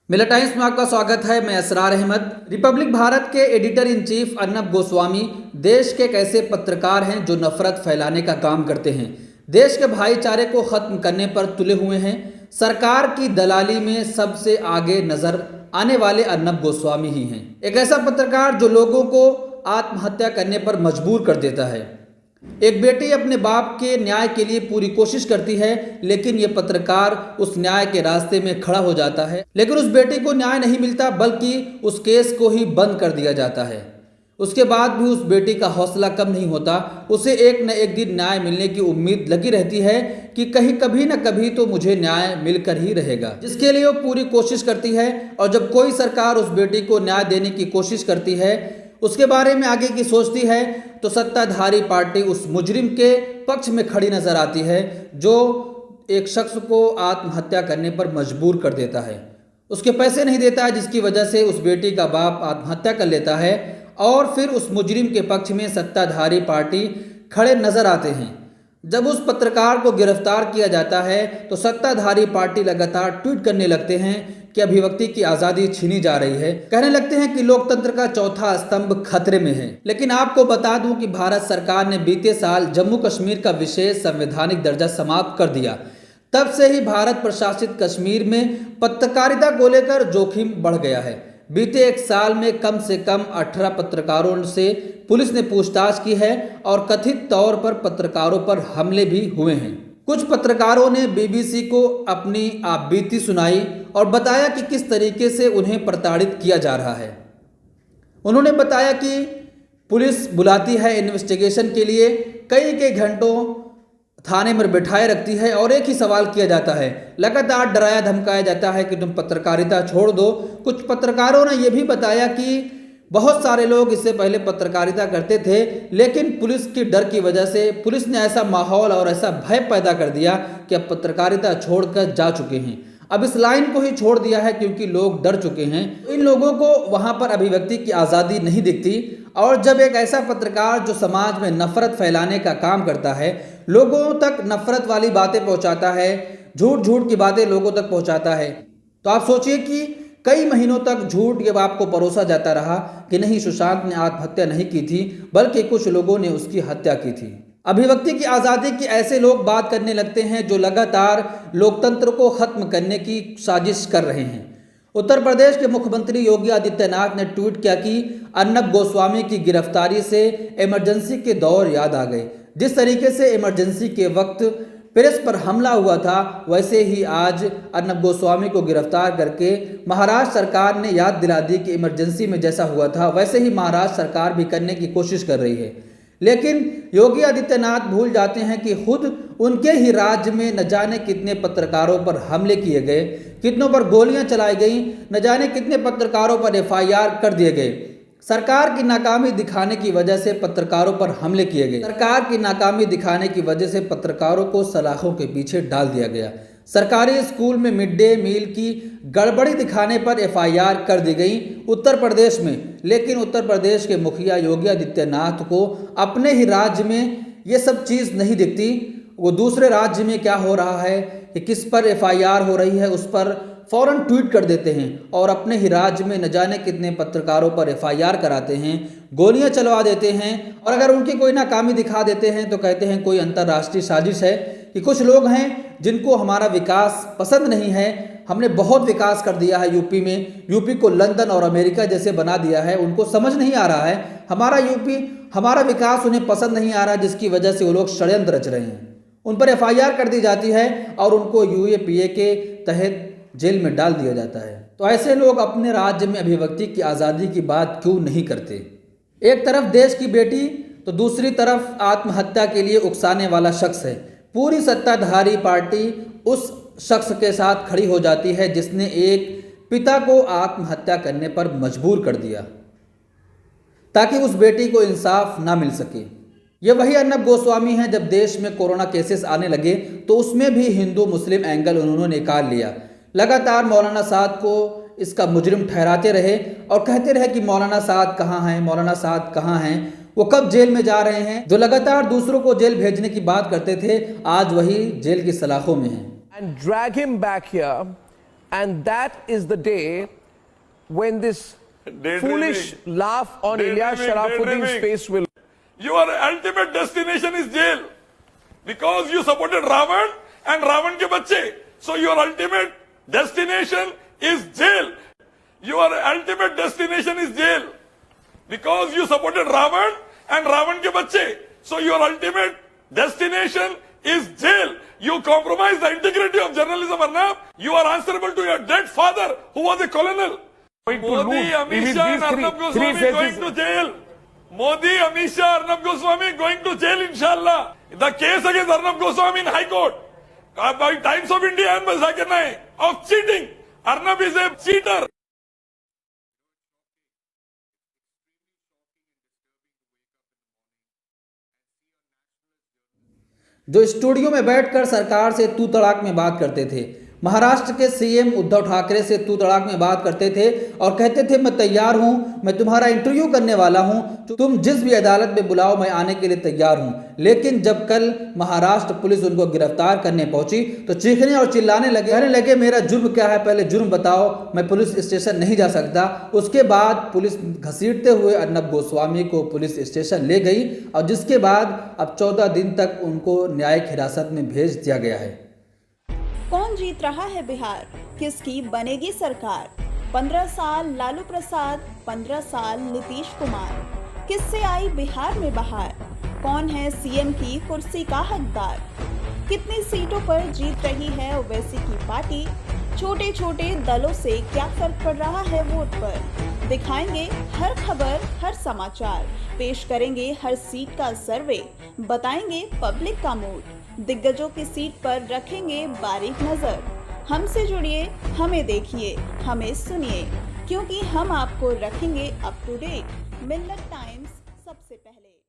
मिला टाइम्स में आपका स्वागत है। मैं असरार अहमद। रिपब्लिक भारत के editor in chief Arnab Goswami देश के एक ऐसे पत्रकार हैं जो नफरत फैलाने का काम करते हैं, देश के भाईचारे को खत्म करने पर तुले हुए हैं। सरकार की दलाली में सबसे आगे नजर आने वाले अर्नब गोस्वामी ही हैं। एक ऐसा पत्रकार जो लोगों को आत्महत्या करने पर मजबूर कर देता है। एक बेटी अपने बाप के न्याय के लिए पूरी कोशिश करती है, लेकिन यह पत्रकार उस न्याय के रास्ते में खड़ा हो जाता है। लेकिन उस बेटी को न्याय नहीं मिलता, बल्कि उस केस को ही बंद कर दिया जाता है। उसके बाद भी उस बेटी का हौसला कम नहीं होता। उसे एक न एक दिन न्याय मिलने की उम्मीद लगी रहती है कि कहीं कभी न कभी तो मुझे न्याय मिलकर ही रहेगा, जिसके लिए वो पूरी कोशिश करती है। और जब कोई सरकार उस बेटी को न्याय देने की कोशिश करती है, उसके बारे में आगे की सोचती है, तो सत्ताधारी पार्टी उस मुजरिम के पक्ष में खड़ी नजर आती है जो एक शख्स को आत्महत्या करने पर मजबूर कर देता है। उसके पैसे नहीं देता है, जिसकी वजह से उस बेटी का बाप आत्महत्या कर लेता है। और फिर उस मुजरिम के पक्ष में सत्ताधारी पार्टी खड़े नजर आते हैं। जब उस पत्रकार को गिरफ्तार किया जाता है तो सत्ताधारी पार्टी लगातार ट्वीट करने लगते हैं कि अभिव्यक्ति की आज़ादी छीनी जा रही है। कहने लगते हैं कि लोकतंत्र का चौथा स्तंभ खतरे में है। लेकिन आपको बता दूं कि भारत सरकार ने बीते साल जम्मू कश्मीर का विशेष संवैधानिक दर्जा समाप्त कर दिया। तब से ही भारत प्रशासित कश्मीर में पत्रकारिता को लेकर जोखिम बढ़ गया है। बीते एक साल में कम से कम 18 पत्रकारों से पुलिस ने पूछताछ की है और कथित तौर पर पत्रकारों पर हमले भी हुए हैं। कुछ पत्रकारों ने बीबीसी को अपनी आपबीती सुनाई और बताया कि किस तरीके से उन्हें प्रताड़ित किया जा रहा है। उन्होंने बताया कि पुलिस बुलाती है इन्वेस्टिगेशन के लिए, कई घंटों थाने में बिठाए रखती है और एक ही सवाल किया जाता है, लगातार डराया धमकाया जाता है कि तुम पत्रकारिता छोड़ दो। कुछ पत्रकारों ने यह भी बताया कि बहुत सारे लोग इससे पहले पत्रकारिता करते थे, लेकिन पुलिस की डर की वजह से पुलिस ने ऐसा माहौल और ऐसा भय पैदा कर दिया कि अब पत्रकारिता छोड़कर जा चुके हैं। अब इस लाइन को ही छोड़ दिया है क्योंकि लोग डर चुके हैं। इन लोगों को वहां पर अभिव्यक्ति की आज़ादी नहीं दिखती। और जब एक ऐसा पत्रकार जो समाज में नफरत फैलाने का काम करता है, लोगों तक नफरत वाली बातें पहुंचाता है, झूठ की बातें लोगों तक पहुंचाता है, तो आप सोचिए कि कई महीनों तक झूठ ये आपको परोसा जाता रहा कि नहीं, सुशांत ने आत्महत्या नहीं की थी, बल्कि कुछ लोगों ने उसकी हत्या की थी। अभिव्यक्ति की आज़ादी की ऐसे लोग बात करने लगते हैं जो लगातार लोकतंत्र को खत्म करने की साजिश कर रहे हैं। उत्तर प्रदेश के मुख्यमंत्री योगी आदित्यनाथ ने ट्वीट किया कि अर्नब गोस्वामी की गिरफ्तारी से इमरजेंसी के दौर याद आ गए। जिस तरीके से इमरजेंसी के वक्त प्रेस पर हमला हुआ था, वैसे ही आज अर्नब गोस्वामी को गिरफ्तार करके महाराष्ट्र सरकार ने याद दिला दी कि इमरजेंसी में जैसा हुआ था वैसे ही महाराष्ट्र सरकार भी करने की कोशिश कर रही है। लेकिन योगी आदित्यनाथ भूल जाते हैं कि खुद उनके ही राज्य में न जाने कितने पत्रकारों पर हमले किए गए, कितनों पर गोलियां चलाई गई, न जाने कितने पत्रकारों पर एफआईआर कर दिए गए। सरकार की नाकामी दिखाने की वजह से पत्रकारों पर हमले किए गए। सरकार की नाकामी दिखाने की वजह से पत्रकारों को सलाखों के पीछे डाल दिया गया। सरकारी स्कूल में मिड डे मील की गड़बड़ी दिखाने पर एफआईआर कर दी गई उत्तर प्रदेश में। लेकिन उत्तर प्रदेश के मुखिया योगी आदित्यनाथ को अपने ही राज्य में ये सब चीज़ नहीं दिखती। वो दूसरे राज्य में क्या हो रहा है कि किस पर एफआईआर हो रही है, उस पर फौरन ट्वीट कर देते हैं और अपने ही राज्य में न जाने कितने पत्रकारों पर एफआईआर कराते हैं, गोलियां चलवा देते हैं। और अगर उनकी कोई नाकामी दिखा देते हैं तो कहते हैं कोई अंतर्राष्ट्रीय साजिश है, कि कुछ लोग हैं जिनको हमारा विकास पसंद नहीं है, हमने बहुत विकास कर दिया है यूपी में, यूपी को लंदन और अमेरिका जैसे बना दिया है, उनको समझ नहीं आ रहा है हमारा यूपी, हमारा विकास उन्हें पसंद नहीं आ रहा, जिसकी वजह से वो लोग षड्यंत्र रच रहे हैं। उन पर एफआईआर कर दी जाती है और उनको यूएपीए के तहत जेल में डाल दिया जाता है। तो ऐसे लोग अपने राज्य में अभिव्यक्ति की आज़ादी की बात क्यों नहीं करते? एक तरफ देश की बेटी तो दूसरी तरफ आत्महत्या के लिए उकसाने वाला शख्स है। पूरी सत्ताधारी पार्टी उस शख्स के साथ खड़ी हो जाती है जिसने एक पिता को आत्महत्या करने पर मजबूर कर दिया ताकि उस बेटी को इंसाफ ना मिल सके। ये वही अर्नब गोस्वामी हैं। जब देश में कोरोना केसेस आने लगे तो उसमें भी हिंदू मुस्लिम एंगल उन्होंने निकाल लिया। लगातार मौलाना साद को इसका मुजरिम ठहराते रहे और कहते रहे कि मौलाना साद कहाँ हैं, मौलाना साद कहाँ हैं, वो कब जेल में जा रहे हैं। जो लगातार दूसरों को जेल भेजने की बात करते थे, आज वही जेल की सलाखों में हैं। And drag him back here and that is the day when this foolish laugh on Ilyas Sharafuddin's face will. Your ultimate destination is jail because you supported Ravan and Ravan ke bacche. So your ultimate destination is jail. Your ultimate destination is jail because you supported Ravan and Ravan ke bacche. So your ultimate destination is jail. You compromise the integrity of journalism, Arnab. You are answerable to your dead father who was a colonel. Modi, Amit Shah and Arnab Goswami going to jail. Modi, Amit Shah, Arnab Goswami going to jail, inshallah. The case against Arnab Goswami in High Court by Times of India and Zakir Naik of cheating. Arnab is a cheater. जो studio में बैठकर सरकार से तू तड़ाक में बात करते थे, महाराष्ट्र के सीएम उद्धव ठाकरे से तू तड़ाक में बात करते थे और कहते थे मैं तैयार हूं, मैं तुम्हारा इंटरव्यू करने वाला हूं, तुम जिस भी अदालत में बुलाओ मैं आने के लिए तैयार हूं। लेकिन जब कल महाराष्ट्र पुलिस उनको गिरफ्तार करने पहुंची तो चीखने और चिल्लाने लगे, कहने लगे मेरा जुर्म क्या है, पहले जुर्म बताओ, मैं पुलिस स्टेशन नहीं जा सकता। उसके बाद पुलिस घसीटते हुए अर्नब गोस्वामी को पुलिस स्टेशन ले गई और जिसके बाद अब 14 दिन तक उनको न्यायिक हिरासत में भेज दिया गया है। कौन जीत रहा है बिहार, किसकी बनेगी सरकार? 15 साल लालू प्रसाद, 15 साल नीतीश कुमार, किससे आई बिहार में बहार? कौन है सीएम की कुर्सी का हकदार? कितनी सीटों पर जीत रही है ओवैसी की पार्टी? छोटे छोटे दलों से क्या फर्क पड़ रहा है वोट पर? दिखाएंगे हर खबर, हर समाचार, पेश करेंगे हर सीट का सर्वे, बताएंगे पब्लिक का मूड, दिग्गजों की सीट पर रखेंगे बारीक नजर। हमसे जुड़िए, हमें देखिए, हमें सुनिए, क्योंकि हम आपको रखेंगे up to date. Millat times सबसे पहले।